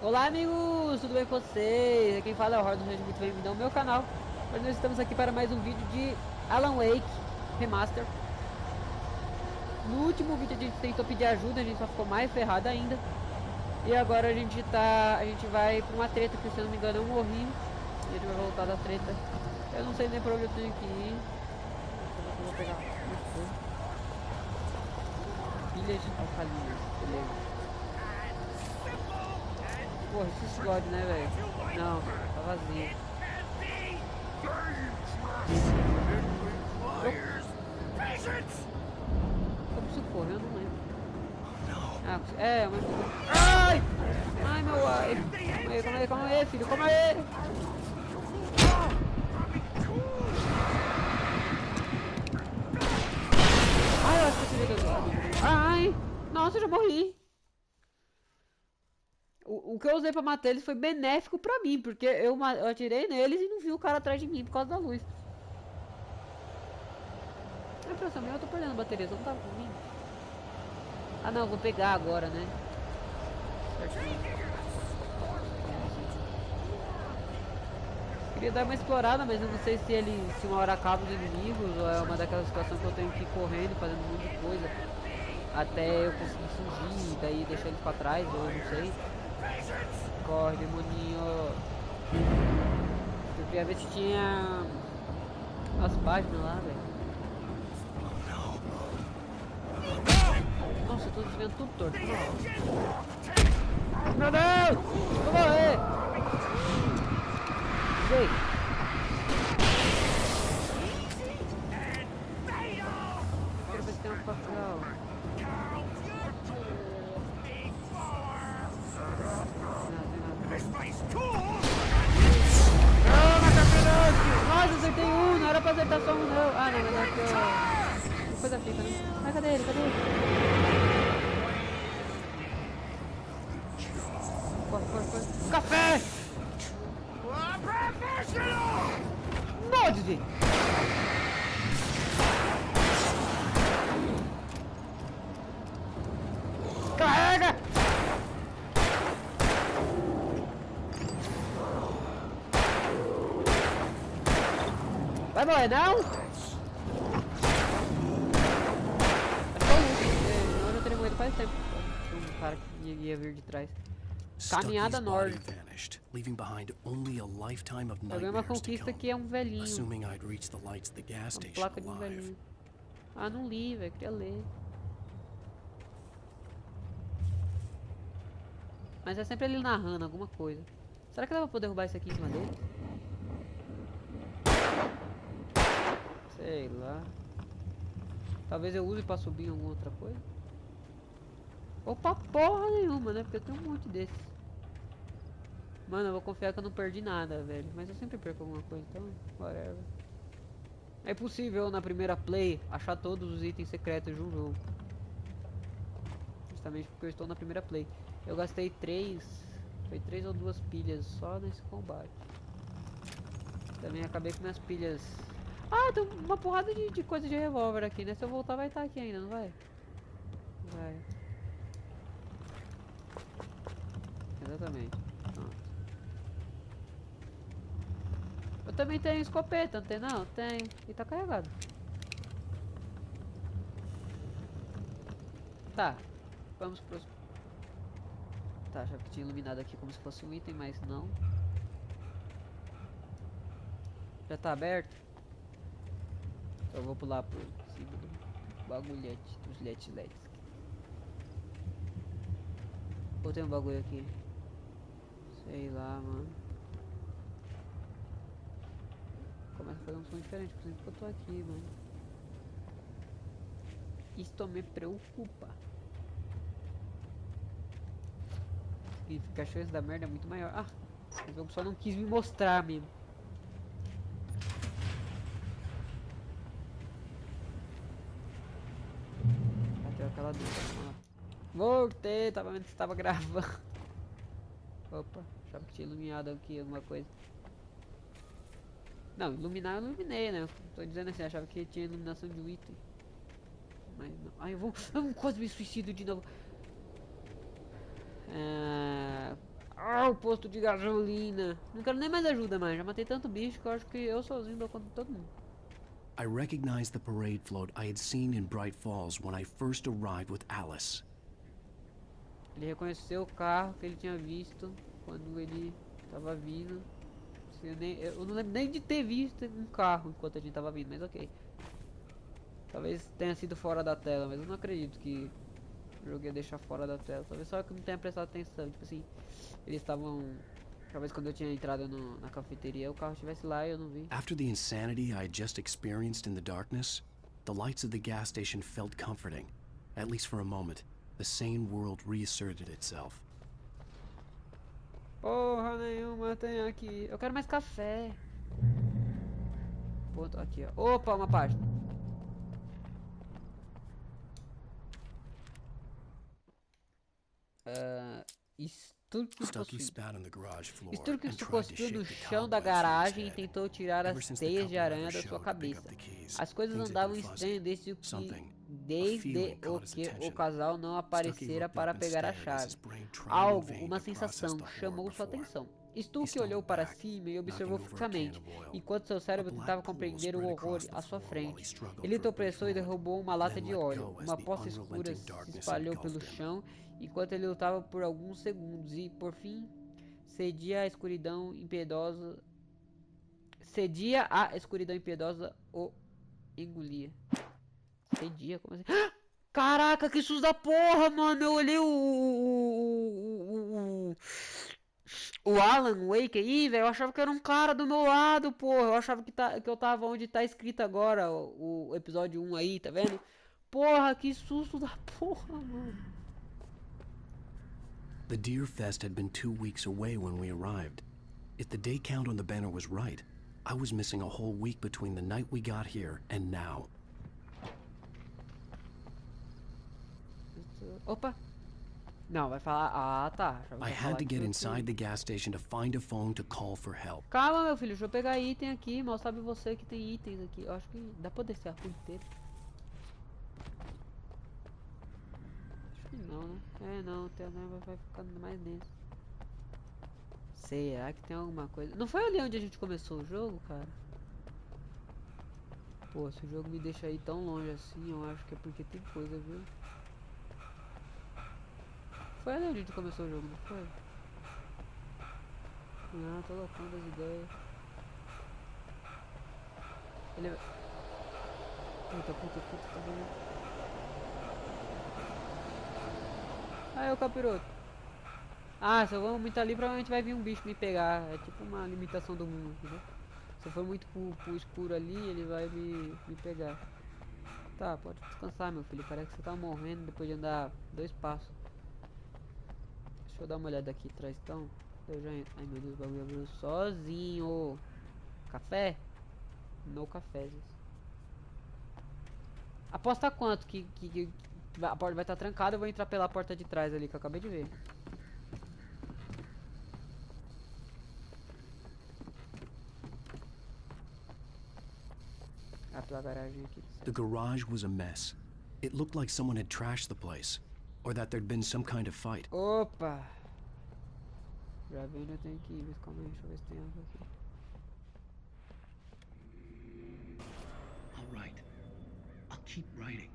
Olá amigos, tudo bem com vocês? Quem fala é o Hordo, seja muito bem-vindo ao meu canal. Hoje nós estamos aqui para mais um vídeo de Alan Wake Remaster. No último vídeo a gente tentou pedir ajuda, a gente só ficou mais ferrado ainda. E agora a gente vai para uma treta, que se eu não me engano eu morri. E a gente vai voltar da treta. Eu não sei nem para onde eu tenho que ir. Eu vou pegar pilhas alcalinas, beleza. Porra, esse explode, né, velho? Não, tá vazio. Eu preciso correr, eu não lembro. Ah, mas... Ai! Ai, meu ai! Calma aí, filho, calma aí! Ai, eu acho que eu tirei do lado. Ai! Nossa, eu já morri! O que eu usei pra matar eles foi benéfico pra mim, porque eu atirei neles e não vi o cara atrás de mim por causa da luz. A impressão minha, eu tô perdendo a bateria, você não tá comigo? Ah não, vou pegar agora, né? Queria dar uma explorada, mas eu não sei se uma hora acaba os inimigos ou é uma daquelas situações que eu tenho que ir correndo, fazendo um monte de coisa até eu conseguir fugir e daí deixar eles pra trás, ou eu não sei. Corre, demoninho. Eu queria ver se tinha umas páginas lá, velho. Nossa, eu tô desviando tudo torto. Meu Deus! Vou morrer! Vem! Quero ver se tem um papel. Nossa, acertei um! Não era pra acertar só um, não. Ah, não, mas é que eu... Que coisa fica, né? Ai, cadê ele? Cadê ele? Corre, corre, corre. Café! Pode! Carrega! Vai morrer, não? Eu já teria morrido faz tempo. Um cara que ia vir de trás. Caminhada nórdica. Eu ganhei uma conquista que é um velhinho. Uma placa de um velhinho. Ah, não li, velho. Queria ler. Mas é sempre ele narrando alguma coisa. Será que dá pra poder derrubar isso aqui em cima dele? Sei lá. Talvez eu use pra subir em alguma outra coisa. Opa, porra nenhuma, né? Porque eu tenho um monte desses. Mano, eu vou confiar que eu não perdi nada, velho. Mas eu sempre perco alguma coisa, então, whatever. É possível na primeira play achar todos os itens secretos de um jogo. Justamente porque eu estou na primeira play. Eu gastei 3. Foi 3 ou 2 pilhas só nesse combate. Também acabei com minhas pilhas. Ah, tem uma porrada de coisa de revólver aqui, né? Se eu voltar vai estar aqui ainda, não vai? Vai. Exatamente. Pronto. Eu também tenho escopeta, não tem não? Tenho. E tá carregado. Tá. Vamos pros... Tá, achava que tinha iluminado aqui como se fosse um item, mas não. Já tá aberto? Então eu vou pular por cima do bagulhete, dos LEDs. Ou tem um bagulho aqui? Sei lá, mano. Começa a fazer um som diferente, por exemplo, que eu tô aqui, mano. Isto me preocupa. Significa que a chance da merda é muito maior. Ah, o jogo só não quis me mostrar mesmo. Bateu aquela dúvida. Voltei, tava vendo se tava gravando. Opa, achava que tinha iluminado aqui alguma coisa. Não, iluminar eu iluminei, né? Tô dizendo assim, achava que tinha iluminação de um item. Mas não. Ai, eu quase me suicido de novo. o posto de gasolina. Não quero nem mais ajuda, mais. Já matei tanto bicho que eu acho que eu sozinho dou conta de todo mundo. I recognized the parade float I had seen in Bright Falls when I first arrived with Alice. Ele reconheceu o carro que ele tinha visto quando ele tava vindo. Eu não lembro nem de ter visto um carro enquanto a gente tava vindo, mas ok. Talvez tenha sido fora da tela, mas eu não acredito que o jogo ia deixar fora da tela. Talvez só que eu não tenha prestado atenção. Tipo assim, eles estavam... Talvez quando eu tinha entrado na cafeteria o carro estivesse lá e eu não vi. After the insanity I had just experienced in the darkness, the lights of the gas station felt comforting. At least for a moment, the sane world reasserted itself. Porra nenhuma tem aqui. Eu quero mais café. Ponto aqui, ó. Opa, uma página. Stucky spat on the garage floor Sturkis and se tried to cuspiu no shake the chão da cobwebs from his garagem e head. tentou tirar Ever as since the teias de couple aranha never da sua showed to pick up cabeça. the keys, As coisas things had andavam been fuzzy. estranhas desde Something, a desde feeling o caught his que o attention. casal não Stucky aparecera looked para up and pegar a stared as his chave. brain tried in Algo, vain uma to process sensação, the horror chamou sua before. atenção. He Stuck olhou stumbled para back, cima e observou knocking over a can fixamente, of oil. enquanto seu A cérebro tentava black pool compreender o spread horror across the à sua floor while he frente. struggled Ele for a brief tropeçou e moment, derrubou uma lata then de let óleo. go as Uma the poça escura unrelenting se darkness espalhou pelo engulfed him. chão enquanto ele lutava por alguns segundos e, por fim, cedia à escuridão impiedosa. Cedia à escuridão impiedosa o engolia. Cedia? Como assim? Caraca, que susto da porra, mano! Eu olhei o Alan Wake aí, velho. Eu achava que era um cara do meu lado, porra. Eu achava que eu tava onde tá escrito agora o episódio 1 aí, tá vendo? Porra, que susto da porra, mano. The Deer Fest had been 2 weeks away when we arrived. If the day count on the banner was right, I was missing a whole week between the night we got here and now. Opa! Não, vai falar. Ah, tá. I had to get inside the gas station to find a phone to call for help. Calma, meu filho. Deixa eu pegar item aqui. Mal sabe você que tem itens aqui. Eu acho que dá pra descer a rua inteira. Acho que não, né? É, não. Tem, vai ficando mais denso. Será que tem alguma coisa? Não foi ali onde a gente começou o jogo, cara? Pô, se o jogo me deixa aí tão longe assim, eu acho que é porque tem coisa, viu? Foi ali onde a gente começou o jogo, não foi? Ah, tô loucando as ideias. Ele... Puta, tá vendo? Aí, o capiroto. Ah, se eu vou muito ali, provavelmente vai vir um bicho me pegar. É tipo uma limitação do mundo, entendeu? Se eu for muito pro escuro ali, ele vai me pegar. Tá, pode descansar, meu filho. Parece que você tá morrendo depois de andar 2 passos. Deixa eu dar uma olhada aqui atrás, então. Eu já entro. Ai, meu Deus, o bagulho abriu sozinho. Café? No café, gente. Aposta quanto que a porta vai estar trancada. Eu vou entrar pela porta de trás ali, que eu acabei de ver. Ah, pela garagem aqui. The garage was a mess. It looked like someone had trashed the place, or that there'd been some kind of fight. Opa! Já vi onde eu tenho que ir, mas calma aí, deixa eu ver se tem algo aqui. All right. I'll keep writing.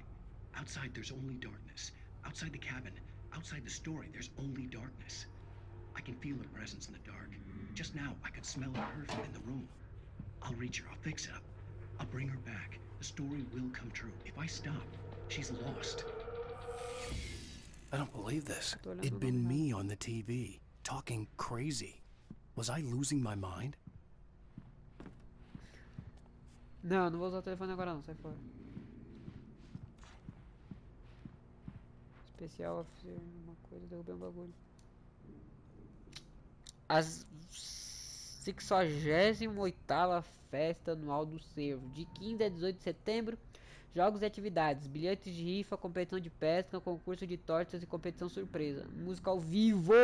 Outside, there's only darkness. Outside the cabin, outside the story, there's only darkness. I can feel her presence in the dark. Just now, I could smell her perfume in the room. I'll reach her. I'll fix it up. I'll bring her back. The story will come true. If I stop, she's lost. I don't believe this. It'd been me on the TV, talking crazy. Was I losing my mind? Não, não vou usar o telefone agora não, sai fora. Especial officer, uma coisa, derrubei um bagulho. As 68ª Festa Anual do Cervo, de 15 a 18 de setembro. Jogos e atividades, bilhetes de rifa, competição de pesca, concurso de tortas e competição surpresa. Música ao vivo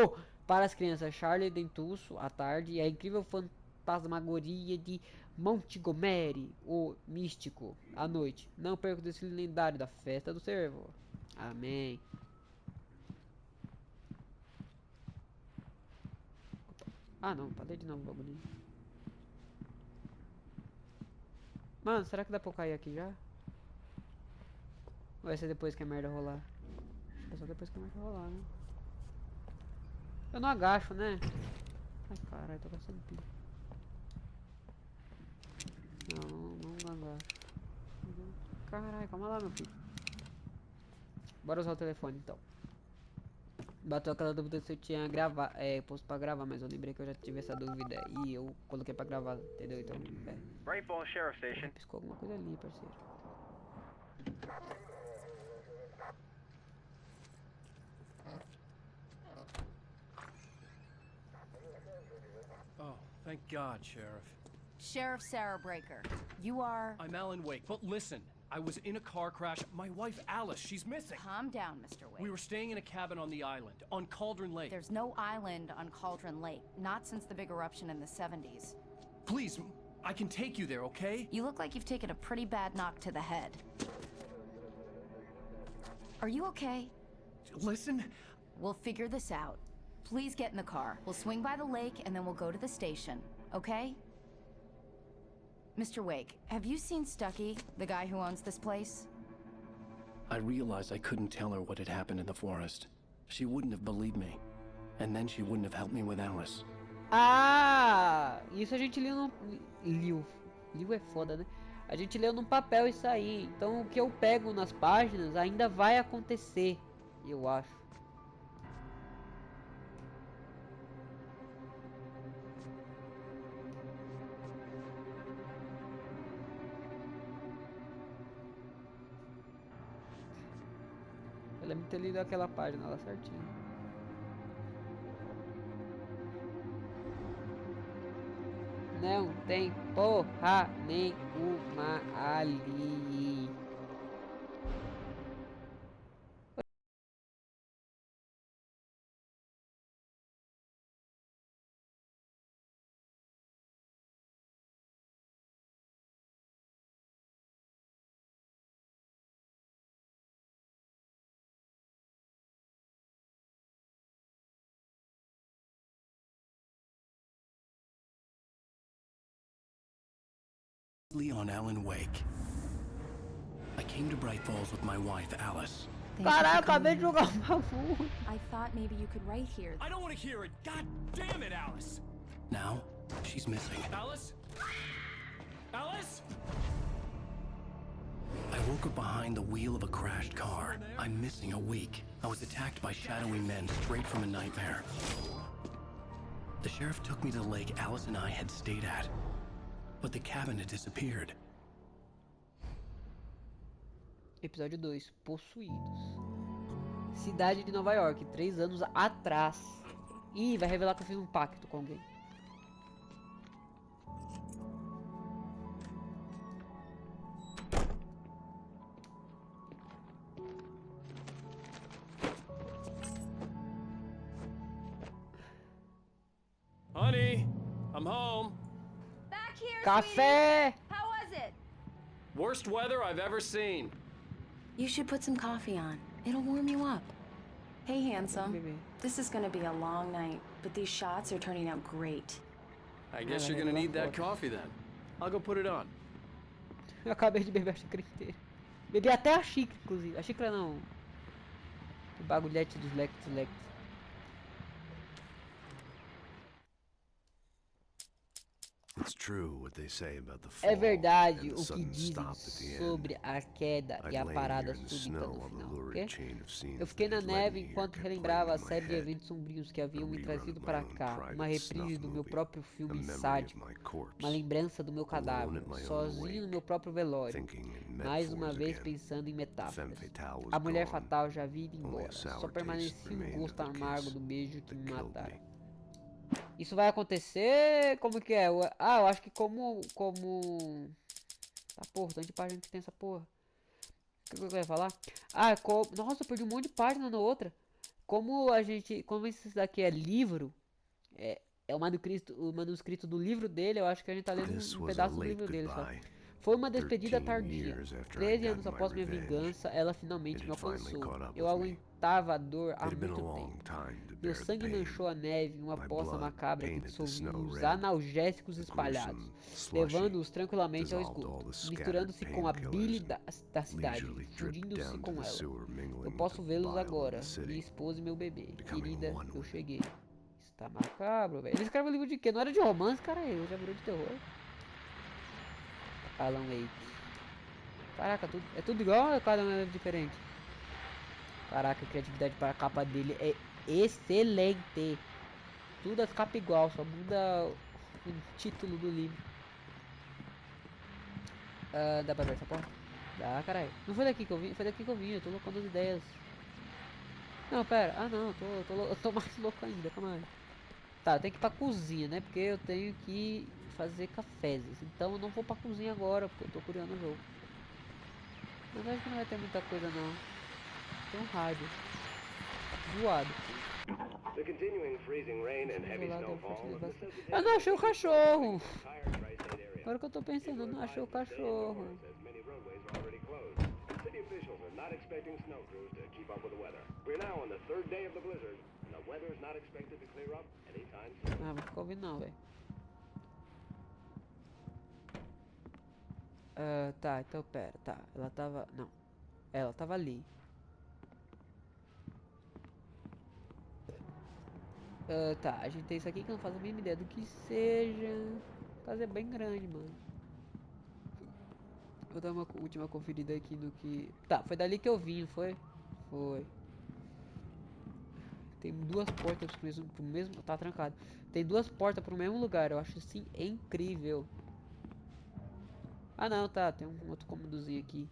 para as crianças. Charlie Dentuço, à tarde, e a incrível fantasmagoria de Montgomery, o místico, à noite. Não perca o desfile lendário da Festa do Cervo. Amém. Ah, não. Pra ler de novo o bagulho. Mano, será que dá pra eu cair aqui já? Ou vai ser depois que a merda rolar? Acho que é só depois que a merda rolar, né? Eu não agacho, né? Ai, caralho, tô gastando pilha. Não agacho. Caralho, calma lá, meu filho. Bora usar o telefone, então. Bateu aquela dúvida se eu tinha gravar, posto pra gravar, mas eu lembrei que eu já tive essa dúvida e eu coloquei pra gravar, entendeu? Então, Rainfall Sheriff Station. Porra, piscou alguma coisa ali, parceiro. Oh, thank God, Sheriff. Sheriff Sarah Breaker, you are... I'm Alan Wake, but listen, I was in a car crash. My wife, Alice, she's missing. Calm down, Mr. Wake. We were staying in a cabin on the island, on Cauldron Lake. There's no island on Cauldron Lake, not since the big eruption in the 70s. Please, I can take you there, okay? You look like you've taken a pretty bad knock to the head. Are you okay? Listen. We'll figure this out. Please get in the car. We'll swing by the lake and then we'll go to the station, okay? Mr. Wake, have you seen Stucky, the guy who owns this place? I realized I couldn't tell her what had happened in the forest. She wouldn't have believed me. And then she wouldn't have helped me with Alice. Ah, isso a gente leu no... Liu é foda, né? A gente leu num papel isso aí. Então o que eu pego nas páginas ainda vai acontecer, eu acho. Eu lembro de ter lido aquela página lá certinho. Não tem porra nenhuma ali. On Alan Wake. I came to Bright Falls with my wife, Alice. Caralho, acabei de jogar uma voz. I thought maybe you could write here. I don't want to hear it. God damn it, Alice. Now, she's missing. Alice? Alice? I woke up behind the wheel of a crashed car. I'm missing a week. I was attacked by shadowy men straight from a nightmare. The sheriff took me to the lake Alice and I had stayed at. But the cabin had disappeared. Episódio 2, Possuídos. Cidade de Nova York, 3 anos atrás. Ih, vai revelar que eu fiz um pacto com alguém. Honey, I'm home. Back here, Café! sweetie. How was it? Worst weather I've ever seen. You should put some coffee on. It'll warm you up. Hey, handsome. This is gonna be a long night, but these shots are turning out great. I guess you're gonna need that coffee then. I'll go put it on. Eu acabei de beber a xícara inteira. Bebi até a xícara, inclusive. A xícara não. O bagulhete dos Lex. It's true what they say about the fall É verdade and the o que sudden dizem stop at the end. sobre a queda e a I'd lain parada here in the súbita snow no while the final. lurid Ok? chain of scenes Eu fiquei that na had led neve me here enquanto kept relembrava a playing in my série de head. eventos sombrios que haviam A me rerun trazido of my para own cá. private Uma reprise snuff do meu movie, próprio a filme memory sádico. of my corpse, Uma lembrança do meu alone cadáver, at my own sozinho no wake, meu próprio velório. thinking in Mais uma metaphors vez again. pensando em metáforas. Femme fatale was A mulher gone, fatal já havia ido only a embora. sour Só taste permanecia o remained gosto of the amargo kiss do beijo que that me killed mataram. me. Isso vai acontecer? Como que é? Eu acho que como... Tá, porra, tanto de página que tem essa porra. O que eu ia falar? Nossa, eu perdi um monte de página na outra. Como esse daqui é livro, é o manuscrito do livro dele, eu acho que a gente tá lendo This um was a pedaço do late livro dele só. goodbye. Foi uma despedida 13 tardia. years after 13 I anos got my após minha revenge, vingança, ela finalmente it me had finally alcançou. caught up Eu with me. aguentava a dor há It had been a muito long tempo. time to Meu bear the sangue pain. manchou a neve em uma My poça blood macabra que painted the dissolvia snow os red. analgésicos The espalhados, gruesome slushy levando-os tranquilamente ao dissolved all esgoto, the scattered misturando-se com a bile painkillers da cidade, leisurely dripped fundindo-se down to com the ela. sewer, mingling Eu with posso the vê-los bile of agora, the city, minha esposa e meu bebê. becoming Querida, one eu with it. cheguei. Está macabro, velho. Ele escreve livro de quê? Não era de romance, cara? Ele já virou de terror. Alan Wake. Caraca, é tudo igual ou cada um é diferente? Caraca, a criatividade para a capa dele é excelente. Tudo as capas igual, só muda o título do livro. Dá pra ver essa porta? Dá, caralho. Não foi daqui que eu vim, foi daqui que eu vim, eu tô loucando as ideias. Não, pera. Ah, não, eu tô mais louco ainda, calma aí. Tá, eu tenho que ir pra cozinha, né? Porque eu tenho que fazer cafés. Então eu não vou pra cozinha agora, porque eu tô curiando o jogo. Mas acho que não vai ter muita coisa, não. Tem um rádio. Zoado. The continuing freezing rain and heavy snowfall Eu não achei o cachorro. Agora que eu tô pensando, eu não achei o cachorro. City officials are not expecting snow crews to keep up with the weather. We're now on the third day of the blizzard, and the weather is not expected to clear up anytime soon. Ah, não ficou ouvindo não, velho. Tá, então pera, tá. Ela tava... Não. Ela tava ali. Tá, a gente tem isso aqui que eu não faço a mínima ideia do que seja. A casa é bem grande, mano. Vou dar uma última conferida aqui no que... Tá, foi dali que eu vim, foi? Foi. Tem duas portas pro mesmo... Tá trancado. Tem duas portas pro mesmo lugar, eu acho assim incrível. Ah não, tá, tem um outro cômodozinho aqui.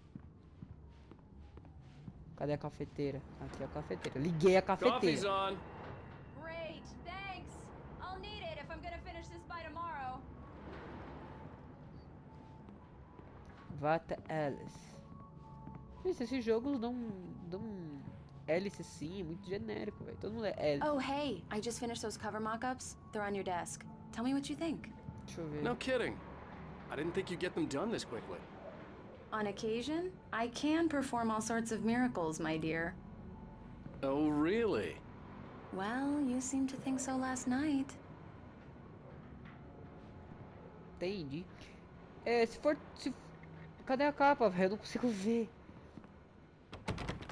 Cadê a cafeteira? Aqui é a cafeteira. Liguei a cafeteira. Great, thanks. I'll need it if I'm gonna finish this by tomorrow. Vata Alice. Gente, esses jogos dão hélice sim, muito genérico, velho. Todo mundo é hélice. Oh, hey, I just finished those cover mock-ups. They're on your desk. Tell me what you think. Deixa eu ver. No kidding. I didn't think you'd get them done this quickly. On occasion, I can perform all sorts of miracles, my dear. Oh, really? Well, you seemed to think so last night. Entendi. Cadê a capa, velho? Eu não consigo ver.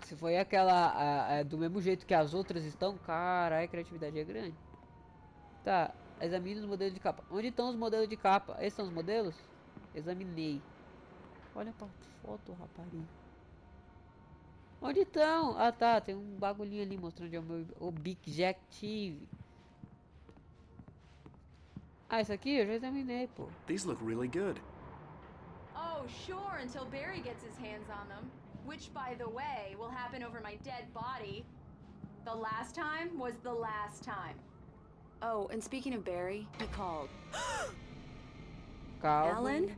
Se foi aquela do mesmo jeito que as outras estão, cara, a criatividade é grande. Tá, examine os modelos de capa. Onde estão os modelos de capa? Esses são os modelos? Examinei. Olha pra foto, rapariga. Onde estão? Ah, tá, tem um bagulhinho ali mostrando onde é o meu objective. Ah, isso aqui eu já examinei, pô. These look really good. Oh, sure, until Barry gets his hands on them. Which, by the way, will happen over my dead body. The last time was the last time. Oh, and speaking of Barry, he called. Calma. Alan?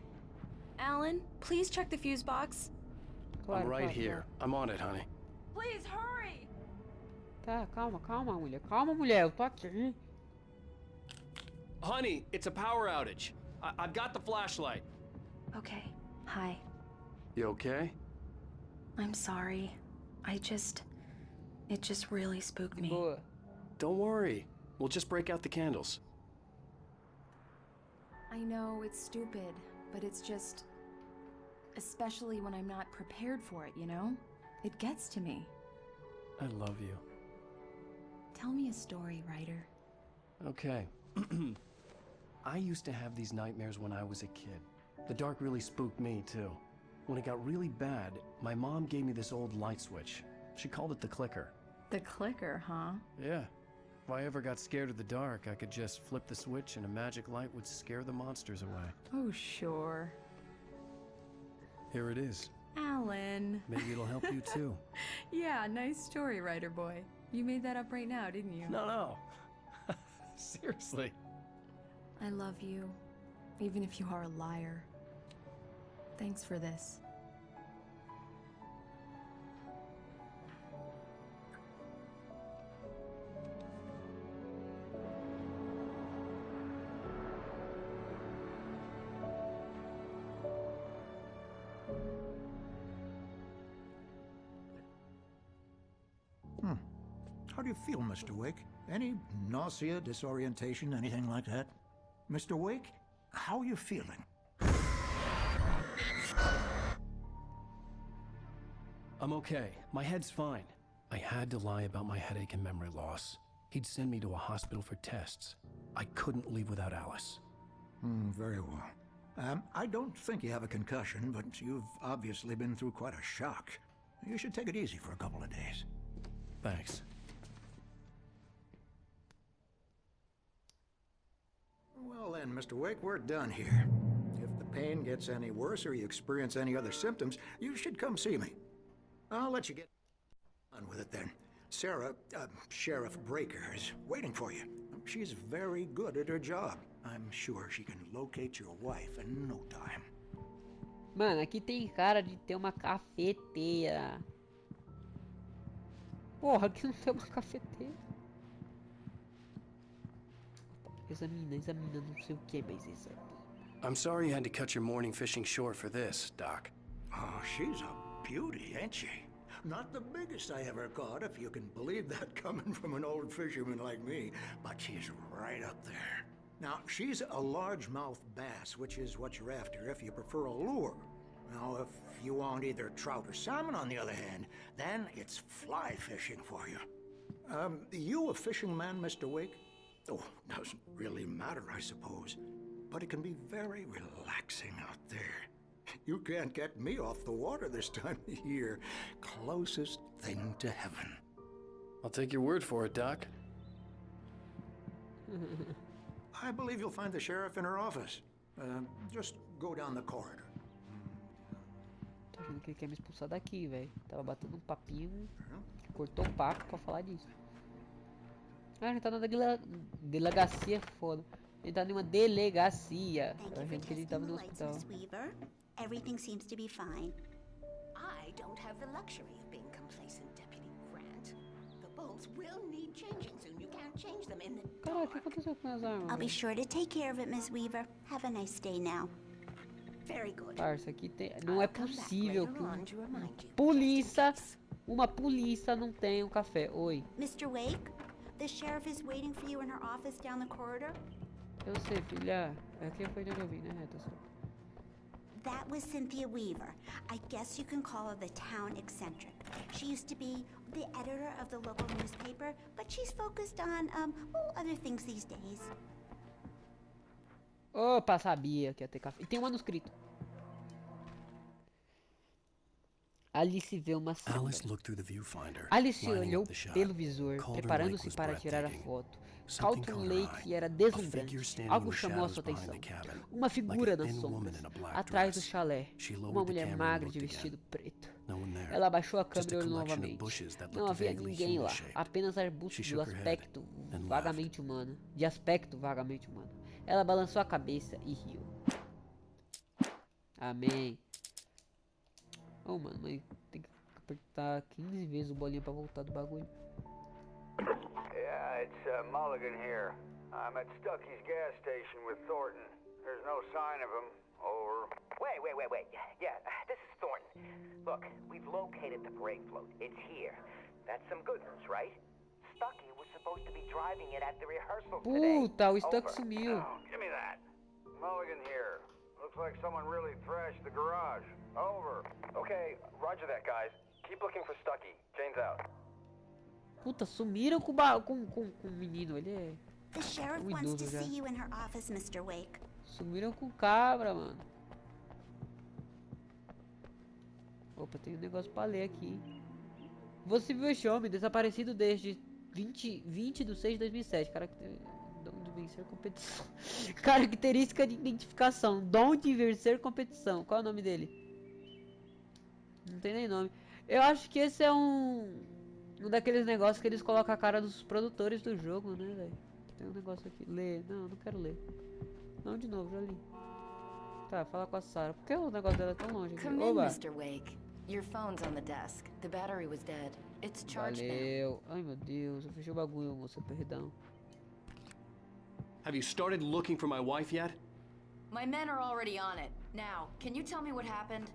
Alan, please check the fuse box. Claro, I'm right claro, here. I'm on it, honey. Please hurry! Tá, calma, mulher. Calma, mulher, eu tô aqui. Honey, it's a power outage. I've got the flashlight. Okay, hi. You okay? I'm sorry. It just really spooked me. Boa. Don't worry. We'll just break out the candles. I know it's stupid, but it's just... Especially when I'm not prepared for it, you know? It gets to me. I love you. Tell me a story, writer. Okay. I used to have these nightmares when I was a kid. The dark really spooked me, too. When it got really bad, my mom gave me this old light switch. She called it the clicker. The clicker, huh? Yeah. If I ever got scared of the dark, I could just flip the switch and a magic light would scare the monsters away. Oh, sure. Here it is. Alan. Maybe it'll help you, too. Yeah, nice story, writer boy. You made that up right now, didn't you? No. Seriously. I love you, even if you are a liar. Thanks for this. How do you feel, Mr. Wake? Any nausea, disorientation, anything like that? Mr. Wake, how are you feeling? I'm okay. My head's fine. I had to lie about my headache and memory loss. He'd send me to a hospital for tests. I couldn't leave without Alice. Very well. I don't think you have a concussion, but you've obviously been through quite a shock. You should take it easy for a couple of days. Thanks. Well then, Mr. Wake, we're done here. If the pain gets any worse or you experience any other symptoms, you should come see me. I'll let you get on with it then. Sarah, Sheriff Breaker, is waiting for you. She's very good at her job. I'm sure she can locate your wife in no time. Mano, aqui tem cara de ter uma cafeteira. Porra, aqui não tem uma cafeteira. Examina, não sei o que, mas isso é... I'm sorry you had to cut your morning fishing short for this, Doc. Oh, she's a beauty, ain't she? Not the biggest I ever caught, if you can believe that coming from an old fisherman like me, but she's right up there. Now, she's a largemouth bass, which is what you're after if you prefer a lure. Now, if you want either trout or salmon, on the other hand, then it's fly fishing for you. You a fishing man, Mr. Wake? Oh, doesn't really matter, I suppose. But it can be very relaxing out there. You can't get me off the water this time of year. Closest thing to heaven. I'll take your word for it, Doc. I believe you'll find the sheriff in her office. Just go down the corridor. Tô achando que ele quer me expulsar daqui, velho. Tava batendo um papinho, cortou o papo pra falar disso. Ah, ele tá na delegacia, foda. Ele tá numa delegacia. Eu achando que ele tava no hospital. Everything seems to be fine. I don't have the luxury of being complacent, Deputy Grant. The bolts will need changing soon. You can't change them in the Caraca, o dark. que aconteceu com minhas armas? I'll be sure to take care of it, Miss Weaver. Have a nice day now. Very good. Parça, aqui tem... Não é possível que uma polícia não tenha um café. Oi. Mr. Wake, the sheriff is waiting for you in her office down the corridor. Eu sei, filha. Aqui foi onde eu vi, né? Tá certo. That was Cynthia Weaver. I guess you can call her the town eccentric. She used to be the editor of the local newspaper, but she's focused on, other things these days. Opa, sabia que ia ter café. E tem um manuscrito. Alice vê uma cena. Alice olhou pelo visor, preparando-se para tirar a foto. Calton Lake era deslumbrante. Algo chamou a sua atenção. Uma figura nas sombras, atrás do chalé. Uma mulher magra de vestido preto. Ela abaixou a câmera e olhou novamente. Não havia ninguém lá, apenas arbustos de aspecto vagamente humano. Ela balançou a cabeça e riu. Amém. Oh, mano, mas tem que apertar 15 vezes o bolinho pra voltar do bagulho. Yeah, it's Mulligan here. I'm at Stucky's gas station with Thornton. There's no sign of him. Over. Wait. Yeah, this is Thornton. Look, we've located the brake float. It's here. That's some good news, right? Stucky was supposed to be driving it at the rehearsal today. Puta, o Stuck sumiu. Oh, give me that. Mulligan here. Looks like someone really thrashed the garage. Over. Okay, roger that, guys. Keep looking for Stucky. Jane's out. Puta, sumiram com o menino, ele é... The sheriff wants to see you in her office, Mr. Wake. Sumiram com o cabra, mano. Opa, tem um negócio pra ler aqui. Você viu este homem desaparecido desde 20 de 6 de 2007. Dom de vencer competição. Característica de identificação. Dom de vencer competição. Qual é o nome dele? Não tem nem nome. Eu acho que esse é um daqueles negócios que eles colocam a cara dos produtores do jogo, né, velho? Tem um negócio aqui. Ler. Não quero ler. Não, de novo, já li. Tá, fala com a Sarah. Por que o negócio dela é tão longe? Come in, Mr. Wake. Your phone's on the desk. The battery was dead. It's charged now. Ai, meu Deus. Eu fechei o bagulho, moça. Perdão. Have you started looking for my wife yet? My men are already on it. Now, can you tell me what happened?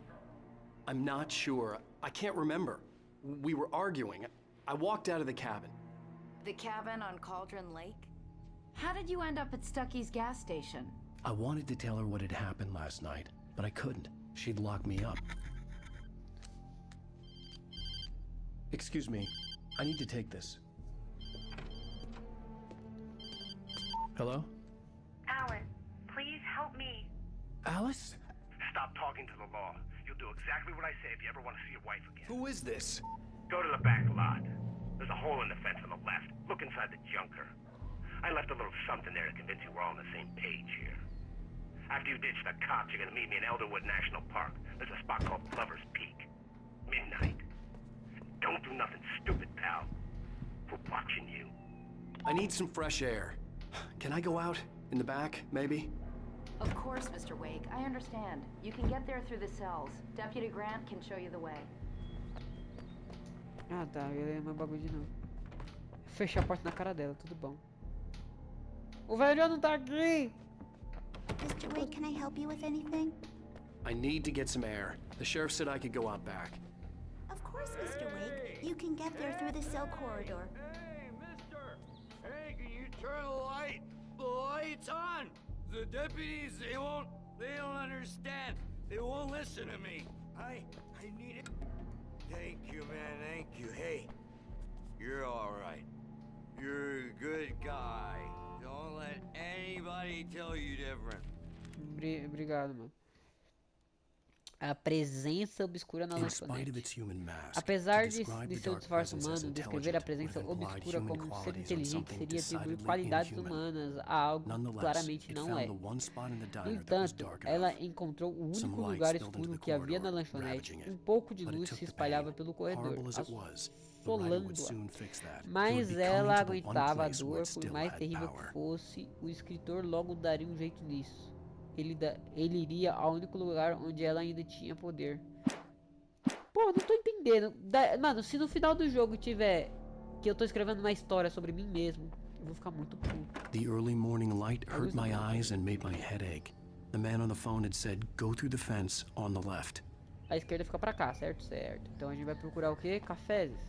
I'm not sure. I can't remember. We were arguing. I walked out of the cabin. The cabin on Cauldron Lake? How did you end up at Stucky's gas station? I wanted to tell her what had happened last night, but I couldn't. She'd lock me up. Excuse me. I need to take this. Hello? Alan, please help me. Alice? Stop talking to the law. You'll do exactly what I say if you ever want to see your wife again. Who is this? Go to the back lot. There's a hole in the fence on the left. Look inside the junker. I left a little something there to convince you we're all on the same page here. After you ditch the cops, you're gonna meet me in Elderwood National Park. There's a spot called Lover's Peak. Midnight. Don't do nothing stupid, pal. We're watching you. I need some fresh air. Can I go out? In the back, maybe? Of course, Mr. Wake. I understand. You can get there through the cells. Deputy Grant can show you the way. Ah, tá. Eu ia mais bagulho de novo. Fechar a porta na cara dela, tudo bom. O velho não tá aqui! Mr. Wake, can I help you with anything? I need to get some air. The sheriff said I could go out back. Of course, Mr. Wake. You can get there through the cell corridor. Hey, mister! Hey, can you turn the light? The light's on! The deputies, they don't understand. They won't listen to me. I need it. Thank you, man, thank you. Hey, you're all right. You're a good guy. Don't let anybody tell you different. Obrigado, mano. A presença obscura na lanchonete. Apesar de seu disfarce humano, descrever a presença obscura como um ser inteligente seria atribuir qualidades humanas a algo que claramente não é. No entanto, ela encontrou o único lugar escuro que havia na lanchonete. Um pouco de luz se espalhava pelo corredor, assolando-a. Mas ela aguentava a dor, por mais terrível que fosse, o escritor logo daria um jeito nisso. Ele iria ao único lugar onde ela ainda tinha poder. Pô, não tô entendendo. Mano, se no final do jogo tiver que eu tô escrevendo uma história sobre mim mesmo, eu vou ficar muito puto. The early morning light hurt my eyes and made my head ache. The man on the phone had said, "Go through the fence on the left." A esquerda fica pra cá, certo? Certo. Então a gente vai procurar o quê? Cafezes.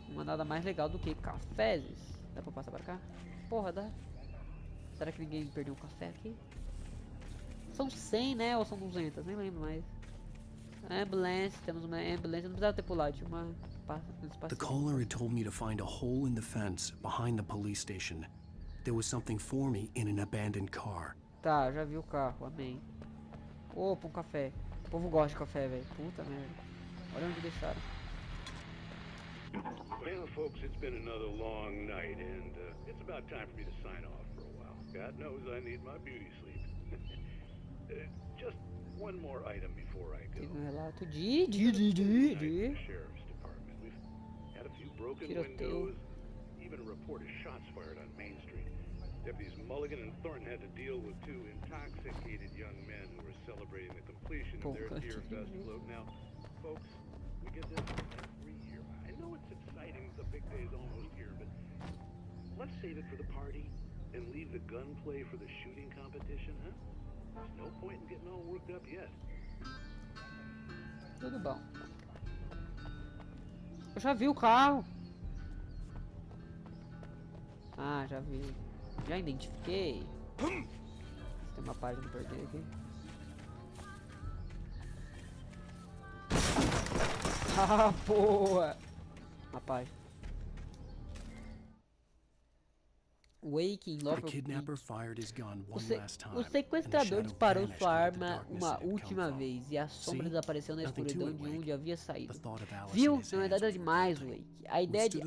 Não há nada mais legal do que cafezes. Dá pra passar pra cá? Porra, dá. Será que ninguém perdeu um café aqui? São 100, né? Ou são 200? Nem lembro mais. Ambulância, temos uma ambulância. Não precisava ter pulado, tinha uma The caller had told me to find a hole in the fence behind the police station. There was something for me in an abandoned car. Tá, já vi o carro, amém. Opa, um café. O povo gosta de café, velho. Puta merda. Olha onde deixaram. Well, folks, it's been another long night, and it's about time for me to sign off for a while. God knows I need my beauty sleep. Just one more item before I go. Tem um relato de Sheriff's Department. We've had a few broken windows, even a report of shots fired on Main Street. Deputies Mulligan and Thornton had to deal with two intoxicated young men who were celebrating the completion of their Deer Fest float. Now, folks, we get this every year. I know it's exciting, the big day's almost here, but let's save it for the party and leave the gunplay for the shooting competition, huh? There's no point in getting all worked up yet. Tudo bom. Eu já vi o carro. Ah, já vi. Já identifiquei. Tem uma página pra perder aqui. Ah, boa! Uma página. Wake in Lover Peak. O sequestrador disparou sua arma uma última vez e a sombra desapareceu na escuridão de onde havia saído. Viu? Não é nada demais, Wake. A ideia de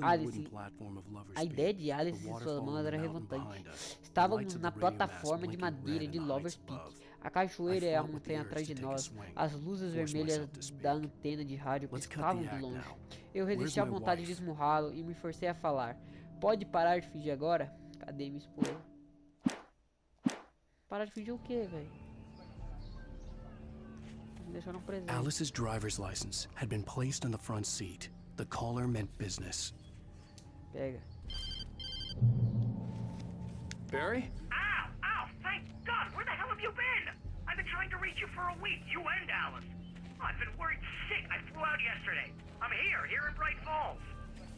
Alice em suas mãos era revoltante. Estávamos na plataforma de madeira de Lover's Peak. A cachoeira e a montanha atrás de nós. As luzes vermelhas da antena de rádio piscavam de longe. Eu resisti à vontade de esmurrá-lo e me forcei a falar. Pode parar de fingir agora? Cadê minha esposa? Parar de fingir o quê, velho? Me deixaram presente. Alice's driver's license had been placed on the front seat. The caller meant business. Pega. Barry? Ow! Ow! Thank God! Where the hell have you been? I've been trying to reach you for a week, you and Alice. Oh, I've been worried sick. I flew out yesterday. I'm here in Bright Falls.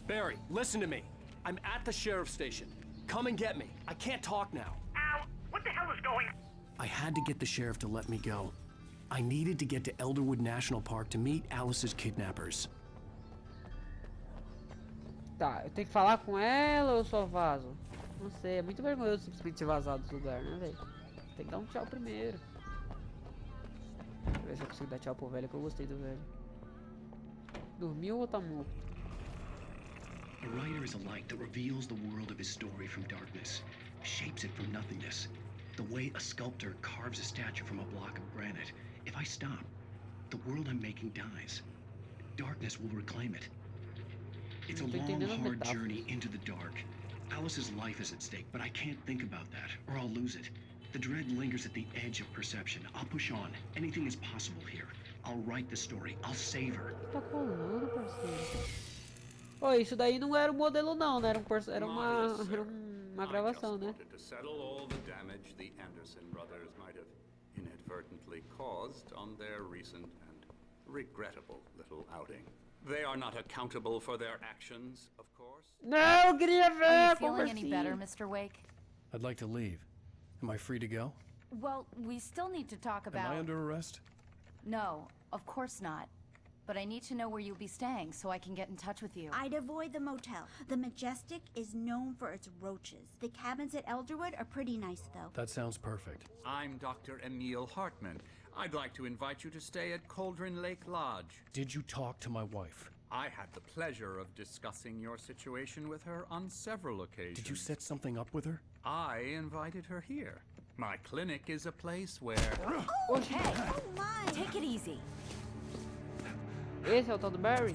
Barry, listen to me. I'm at the sheriff's station. Come and get me. I can't talk now. Al, what the hell is going on? I had to get the sheriff to let me go. I needed to get to Elderwood National Park to meet Alice's kidnappers. Tá, eu tenho que falar com ela ou eu só vazo? Não sei, é muito vergonhoso simplesmente vazar do lugar, né, velho? Tem que dar um tchau primeiro. Deixa eu ver se eu consigo dar tchau pro velho, que eu gostei do velho. Dormiu ou tá morto? A writer is a light that reveals the world of his story from darkness, shapes it from nothingness. The way a sculptor carves a statue from a block of granite. If I stop, the world I'm making dies. Darkness will reclaim it. It's a long, hard journey into the dark. Alice's life is at stake, but I can't think about that, or I'll lose it. The dread lingers at the edge of perception. I'll push on. Anything is possible here. I'll write the story. I'll save her. Tá colando, parceiro. Ô, isso daí não era um modelo não, né? Era uma gravação, né? To settle all the damage the Anderson brothers might have inadvertently caused on their recent and regrettable little outing. They are not accountable for their actions, of course. Não, eu queria ver. Are you feeling any better, Mr. Wake? I'd like to leave. Am I free to go? Well, we still need to talk about... Am I under arrest? No, of course not. But I need to know where you'll be staying so I can get in touch with you. I'd avoid the motel. The Majestic is known for its roaches. The cabins at Elderwood are pretty nice, though. That sounds perfect. I'm Dr. Emil Hartman. I'd like to invite you to stay at Cauldron Lake Lodge. Did you talk to my wife? I had the pleasure of discussing your situation with her on several occasions. Did you set something up with her? I invited her here. My clinic is a place where... Oh, hey! Oh, my! Take it easy. Esse é o tal do Barry?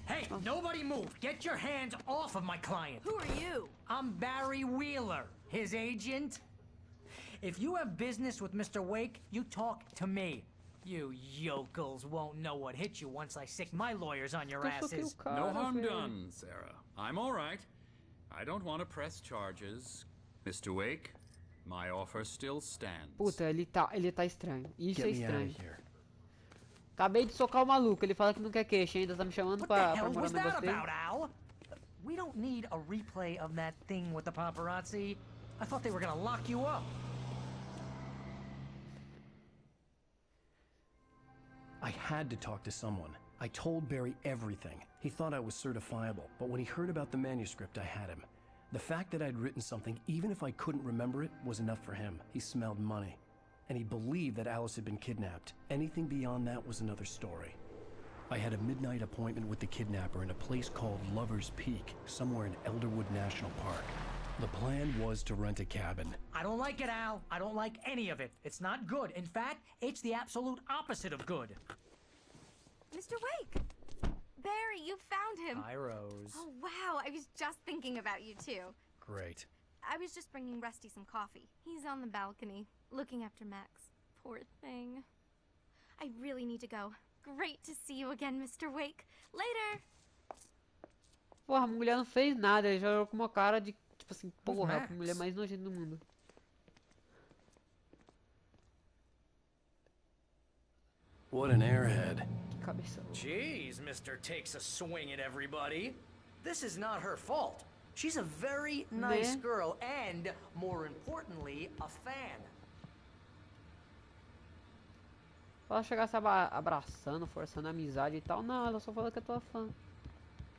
Hey, nobody move! Get your hands off of my client! Who are you? I'm Barry Wheeler, his agent. If you have business with Mr. Wake, you talk to me. You yokels won't know what hit you once I sick my lawyers on your asses. No harm done, Sarah. I'm all right. I don't want to press charges. Mr. Wake, my offer still stands. Puta, ele tá estranho. Isso é estranho. Acabei de socar o maluco, ele fala que não quer queixa, ainda tá me chamando pra morar no negócio dele. Al? We don't need a replay of that thing with the paparazzi. I thought they were gonna lock you up. I had to talk to someone. I told Barry everything. He thought I was certifiable, but when he heard about the manuscript, I had him. The fact that I'd written something, even if I couldn't remember it, was enough for him. He smelled money. And he believed that Alice had been kidnapped. Anything beyond that was another story. I had a midnight appointment with the kidnapper in a place called Lover's Peak, somewhere in Elderwood National Park. The plan was to rent a cabin. I don't like it, Al. I don't like any of it. It's not good. In fact, it's the absolute opposite of good. Mr. Wake! Barry, you found him! Hi, Rose. Oh, wow. I was just thinking about you, too. Great. I was just bringing Rusty some coffee. He's on the balcony, looking after Max. Poor thing. I really need to go. Great to see you again, Mr. Wake. Later! Porra, a mulher não fez nada, ele já olhou com uma cara de, tipo assim, porra, a mulher mais nojenta do mundo. What an airhead. Que cabeção. Jeez, Mr. Takes a swing at everybody. This is not her fault. She's a very nice girl and, more importantly, a fan. Ela chegasse abraçando, forçando a amizade e tal, não, ela só falou que é tua fã.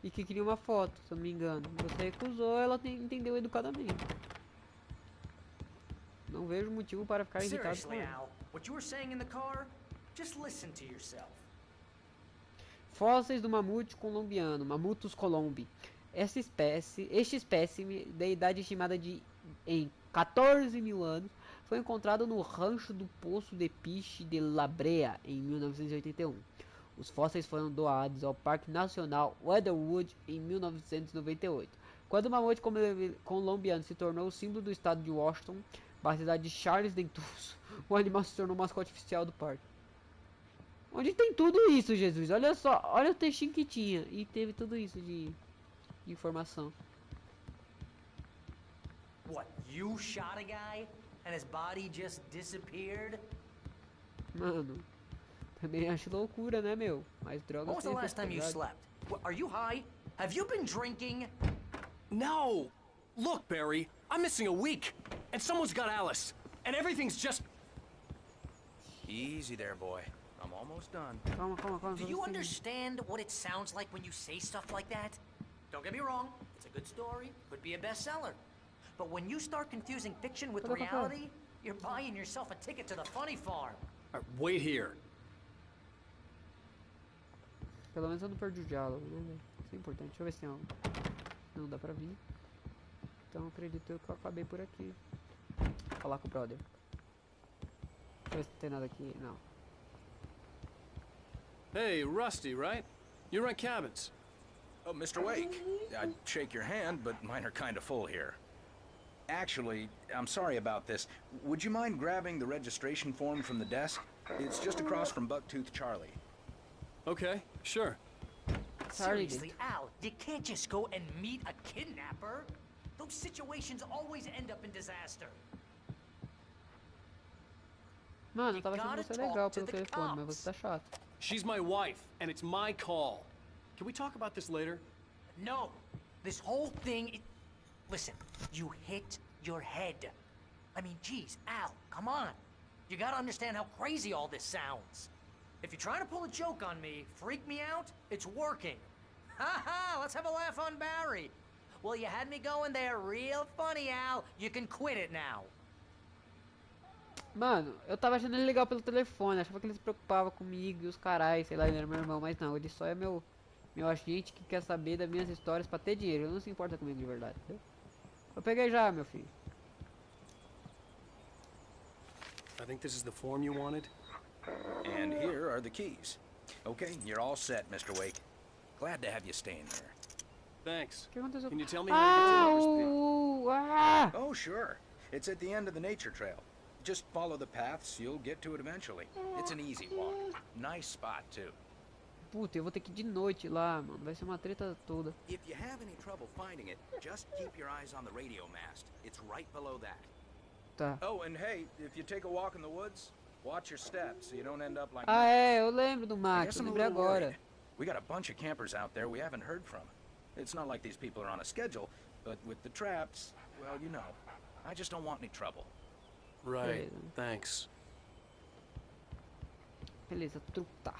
E que queria uma foto, se eu não me engano. Você recusou, ela entendeu educadamente. Não vejo motivo para ficar irritado com ela. Al, what you were saying in the car, just listen to yourself. Fósseis do mamute colombiano, Mamutus colombi. Este espécime, da idade estimada em 14 mil anos, foi encontrado no rancho do Poço de Piche de La Brea, em 1981. Os fósseis foram doados ao Parque Nacional Weatherwood em 1998. Quando o mamute colombiano se tornou o símbolo do estado de Washington, na cidade de Charles Dentus, o animal se tornou o mascote oficial do parque. Onde tem tudo isso, Jesus? Olha só, olha o textinho que tinha. E teve tudo isso de informação. What, you shot a guy and his body just disappeared? Mano, também acho loucura, né, meu? Mas drogas When was the last time you slept? Are you high? Have you been drinking? No! Look, Barry, I'm missing a week, and someone's got Alice, and everything's just... Easy there, boy. I'm almost done. Calma. Do you understand what it sounds like when you say stuff like that? Don't get me wrong, it's a good story, could be a bestseller. But when you start confusing fiction with reality, you're buying yourself a ticket to the funny farm. Wait here. Pelo menos eu não perdi o diálogo, né, velho? Isso é importante. Deixa eu ver se tem algo. Não dá pra vir. Então acredito que eu acabei por aqui. Vou falar com o brother. Deixa eu ver se tem nada aqui. Não. Hey, Rusty, right? You rent cabins. Oh, Mr. Wake. I'd shake your hand, but mine are kind of full here. Actually, I'm sorry about this. Would you mind grabbing the registration form from the desk? It's just across from Bucktooth Charlie. Okay, sure. Seriously, Al, you can't just go and meet a kidnapper. Those situations always end up in disaster. Mano, eu tava achando você legal pelo telefone, mas você tá chato. She's my wife, and it's my call. Can we talk about this later? No. This whole thing... Listen, you hit your head. I mean, geez, Al, come on. You gotta understand how crazy all this sounds. If you're trying to pull a joke on me, freak me out, it's working. Ha ha, let's have a laugh on Barry. Well, you had me going there real funny, Al. You can quit it now. Mano, eu tava achando ele legal pelo telefone, achava que ele se preocupava comigo e os carais, sei lá, ele era meu irmão, mas não, ele só é meu agente que quer saber das minhas histórias pra ter dinheiro, ele não se importa comigo de verdade, entendeu? Eu peguei já, meu filho. I think this is the form you wanted. And here are the keys. Okay, you're all set, Mr. Wake. Glad to have you staying there. Thanks. O que aconteceu? Can you tell me how to get to Lover's Peak? Oh, sure. It's at the end of the nature trail. Just follow the paths, you'll get to it eventually. It's an easy walk. Nice spot, too. Puta, eu vou ter que ir de noite lá, mano. Vai ser uma treta toda. If you have any trouble finding it, just keep your eyes on the radio mast. It's right below that. Tá. Oh, and hey, if you take a walk in the woods, watch your steps so you don't end up like Ah, é, eu lembro do Max, eu I'm a lembrei little agora. worried. We got a bunch of campers out there we haven't heard from. It's not like these people are on a schedule, but with the traps, well, you know. I just don't want any trouble. Right, thanks. Beleza, truta.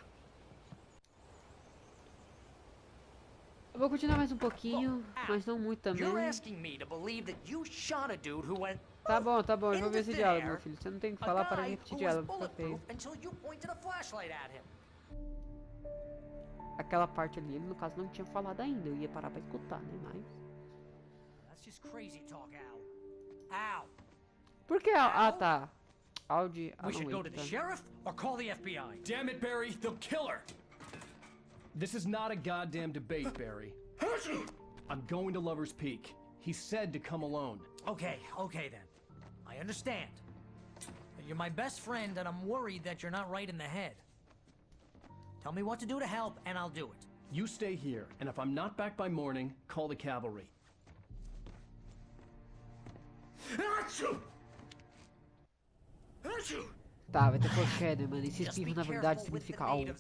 Eu vou continuar mais um pouquinho, mas não muito também. You're asking me to believe that you shot a dude who went Tá bom, eu vou ver esse diálogo, meu filho. Você não tem que falar para repetir diálogo, fica feio. until you pointed a flashlight at him. Aquela parte ali, ele no caso não tinha falado ainda, eu ia parar pra escutar, né, mas... That's just crazy talk, Al. Al. Por que ah, tá. Audi, We should go to the sheriff or call the FBI. Damn it, Barry, they'll kill her. This is not a goddamn debate, Barry. I'm going to Lover's Peak. He said to come alone. Okay then. I understand. You're my best friend and I'm worried that you're not right in the head. Tell me what to do to help and I'll do it. You stay here, and if I'm not back by morning, call the cavalry. Tá, vai ter foreshadow, mano. Esse espirro na verdade significa algo.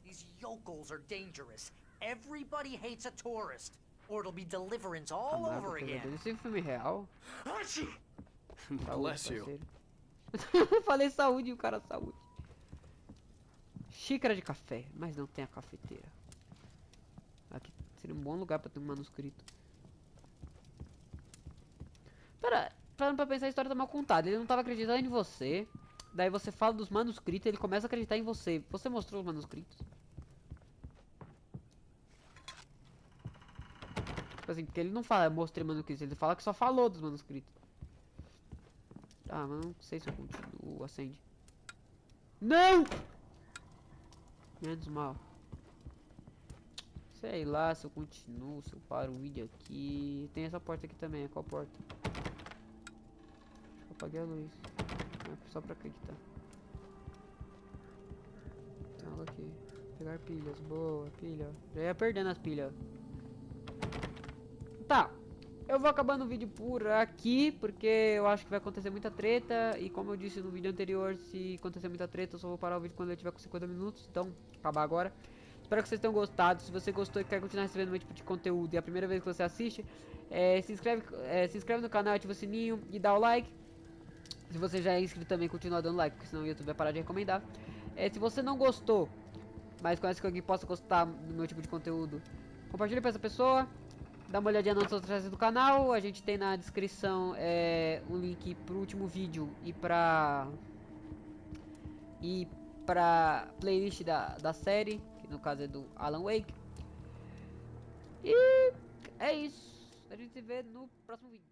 These yokels are dangerous. Everybody hates a tourist. Or it'll be deliverance all over again. Esse é um filme real. Bless you. Falei saúde e o cara saúde. Xícara de café, mas não tem a cafeteira. Aqui seria um bom lugar pra ter um manuscrito. Parando pra pensar, a história tá mal contada. Ele não tava acreditando em você. Daí você fala dos manuscritos e ele começa a acreditar em você. Você mostrou os manuscritos? Tipo assim, porque ele não fala, eu mostrei manuscritos. Ele fala que só falou dos manuscritos. Ah, mas não sei se eu continuo. Acende. Não! Menos mal. Sei lá se eu continuo, se eu paro o vídeo aqui. Tem essa porta aqui também, qual porta? Acho que eu apaguei a luz. É só pra acreditar. Tem algo aqui. Pegar pilhas, boa, pilha. Já ia perdendo as pilhas. Tá. Eu vou acabando o vídeo por aqui, porque eu acho que vai acontecer muita treta. E como eu disse no vídeo anterior, se acontecer muita treta, eu só vou parar o vídeo quando ele tiver com 50 minutos. Então, acabar agora. Espero que vocês tenham gostado. Se você gostou e quer continuar recebendo meu tipo de conteúdo e é a primeira vez que você assiste, se inscreve no canal, ativa o sininho e dá o like. Se você já é inscrito também, continua dando like, porque senão o YouTube vai parar de recomendar. Se você não gostou, mas conhece que alguém possa gostar do meu tipo de conteúdo, compartilhe pra essa pessoa. Dá uma olhadinha nas outras redes do canal. A gente tem na descrição um link pro último vídeo e pra playlist da série, que no caso é do Alan Wake. E é isso. A gente se vê no próximo vídeo.